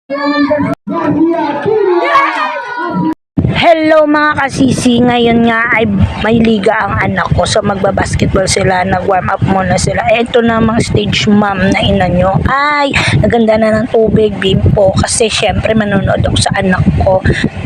Hello mga kasisi, ngayon nga ay may liga ang anak ko, so magbabasketball sila, nag-warm up muna sila. Ito namang stage mom na ina nyo ay naganda na ng tubig, bimpo, kasi syempre manonood ako sa anak ko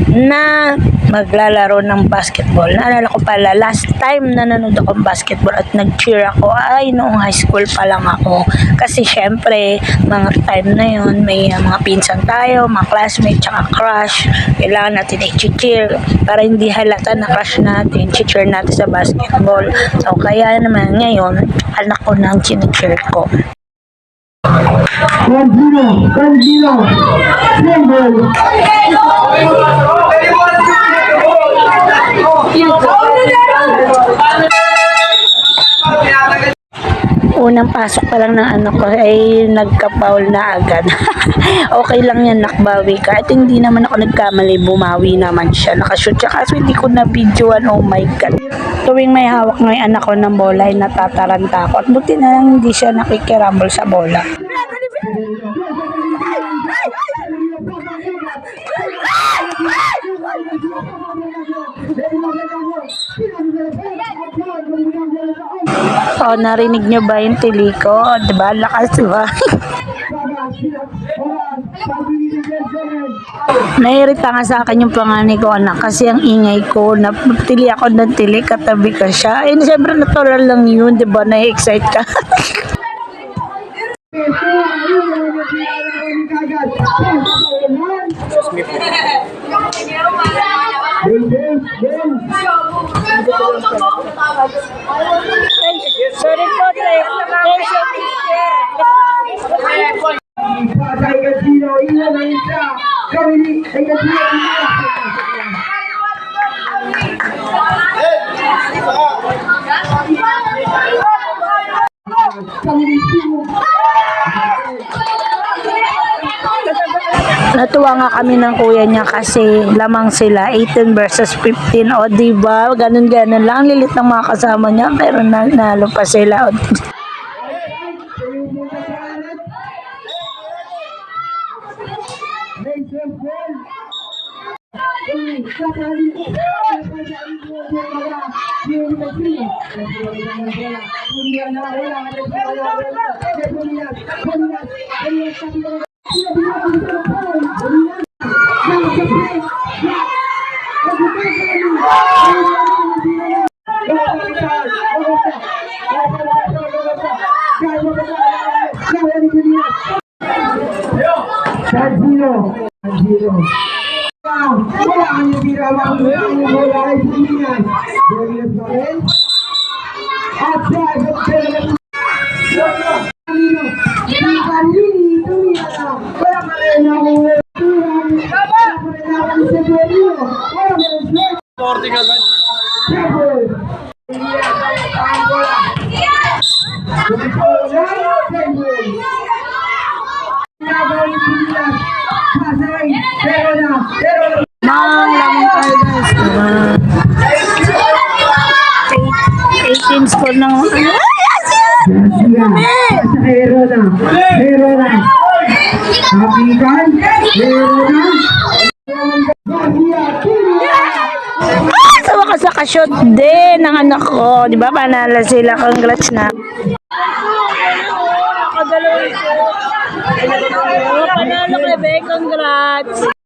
na maglalaro ng basketball. Naalala ko pala, last time na nanonood ako ng basketball at nag-cheer ako ay noong high school pa lang ako, kasi syempre mga time na yun may mga pinsan tayo, mga classmates, tsaka crush, kailangan natin i-cheer para hindi halata na crush natin, cheer natin sa basketball. So kaya naman ngayon anak ko nang cheer ko. 1-0, 1-0, single. Unang pasok pa lang ng anak ko ay nagka-foul na agad. Okay lang yan, nakbawi ka. At hindi naman ako nagkamali, bumawi naman siya. Nakashoot siya kaso hindi ko na videoan. Oh my God. Tuwing may hawak ng anak ko ng bola ay natataranta ako. At buti na lang hindi siya nakikirambol sa bola. Oh, narinig nyo ba yung tili ko? Diba? Lakas ba? Nairita nga sa akin yung panganay ko anak kasi ang ingay ko, napili ako ng tili, katabi ko siya. Eh, siyempre natural lang yun, diba? Na-excite ka. Sorry po, Natuwa nga kami ng kuya niya kasi lamang sila 18 versus 15. O diba, ganun-ganun lang, lilit ng mga kasama niya pero nalo pa sila. O, Mang lamang tayo guys. 18 score ng sa wakas nakashoot din ng anak ko. Di ba panalo sila? Congrats na. Panalo kay Be, congrats.